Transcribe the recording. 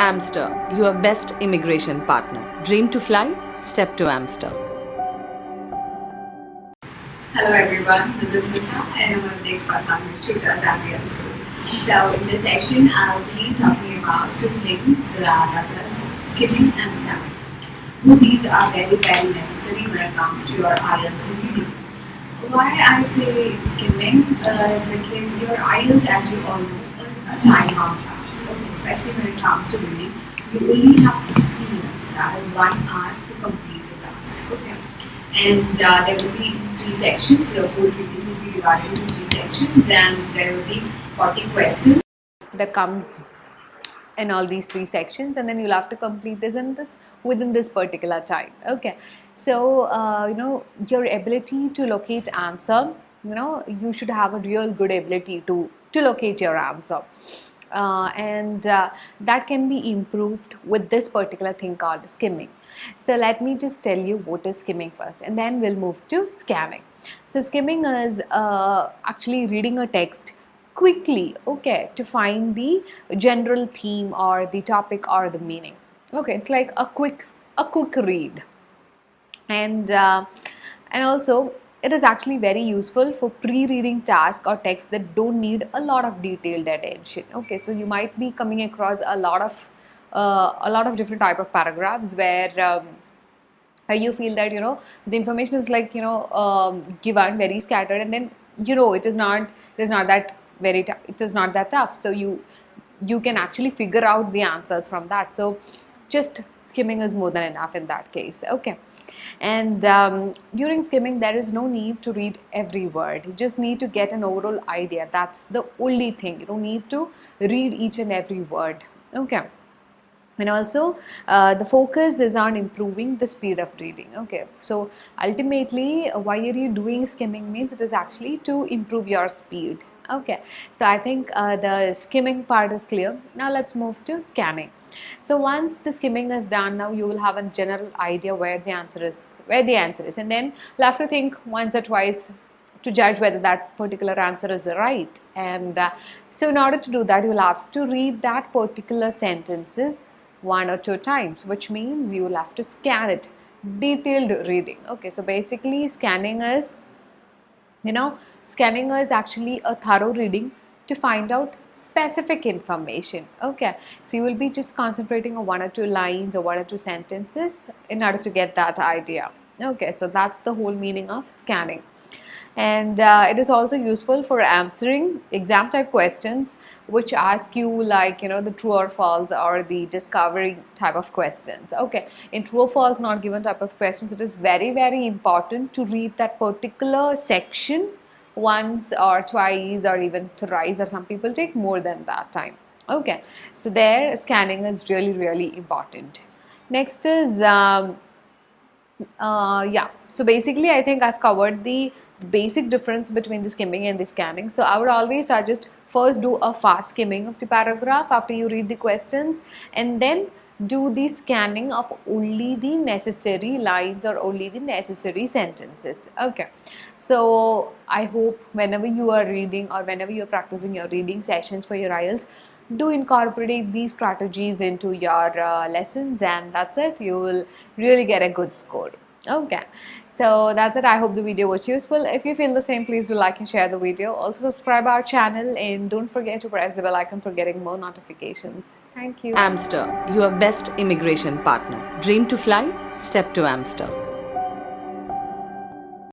Amster, your best immigration partner. Dream to fly? Step to Amster. Hello everyone, this is Nita and I'm one of the expert language tutors at Dlschool. So in this session I'll be talking about two things that is skimming and scamming. Both these are very necessary when it comes to your IELTS reading. Why I say skimming is because your IELTS, as you all know, is a time-bound class. Okay, especially when it comes to reading, you only have 60 minutes, that is 1 hour to complete the task. Okay, and there will be 3 sections. Your whole reading will be divided into 3 sections, and there will be 40 questions that comes in all these 3 sections, and then you'll have to complete this within this particular time. Okay, so your ability to locate answer, you should have a real good ability to locate your answer, and that can be improved with this particular thing called skimming. So let me just tell you what is skimming first, and then we'll move to scanning. So skimming is actually reading a text quickly, okay, to find the general theme or the topic or the meaning. Okay, it's like a quick read, and also it is actually very useful for pre-reading tasks or texts that don't need a lot of detailed attention. Okay, so you might be coming across a lot of different type of paragraphs where you feel that the information is like given very scattered, and then it is not that tough, so you can actually figure out the answers from that. So just skimming is more than enough in that case. Okay, and during skimming there is no need to read every word. You just need to get an overall idea. That's the only thing. You don't need to read each and every word. Okay, and also the focus is on improving the speed of reading. Okay, so ultimately why are you doing skimming means it is actually to improve your speed. Okay, so I think the skimming part is clear. Now let's move to scanning. So once the skimming is done, now you will have a general idea where the answer is, and then you'll have to think once or twice to judge whether that particular answer is right. And so in order to do that, you'll have to read that particular sentences 1 or 2 times, which means you'll have to scan it. Detailed reading. Okay, so basically scanning is actually a thorough reading to find out specific information. Okay, so you will be just concentrating on 1 or 2 lines or 1 or 2 sentences in order to get that idea. Okay, so that's the whole meaning of scanning. And it is also useful for answering exam type questions which ask you like the true or false or the discovery type of questions. Okay, in true or false not given type of questions, it is very important to read that particular section once or twice or even thrice, or some people take more than that time. Okay, so there scanning is really important. Next is so basically I think I've covered the basic difference between the skimming and the scanning. So I would always suggest first do a fast skimming of the paragraph after you read the questions, and then do the scanning of only the necessary lines or only the necessary sentences. Okay, so I hope whenever you are reading or whenever you are practicing your reading sessions for your IELTS, do incorporate these strategies into your lessons, and that's it. You will really get a good score. Okay, so that's it. I hope the video was useful. If you feel the same, please do like and share the video. Also subscribe our channel, and don't forget to press the bell icon for getting more notifications. Thank you. Amster, your best immigration partner. Dream to fly? Step to Amster.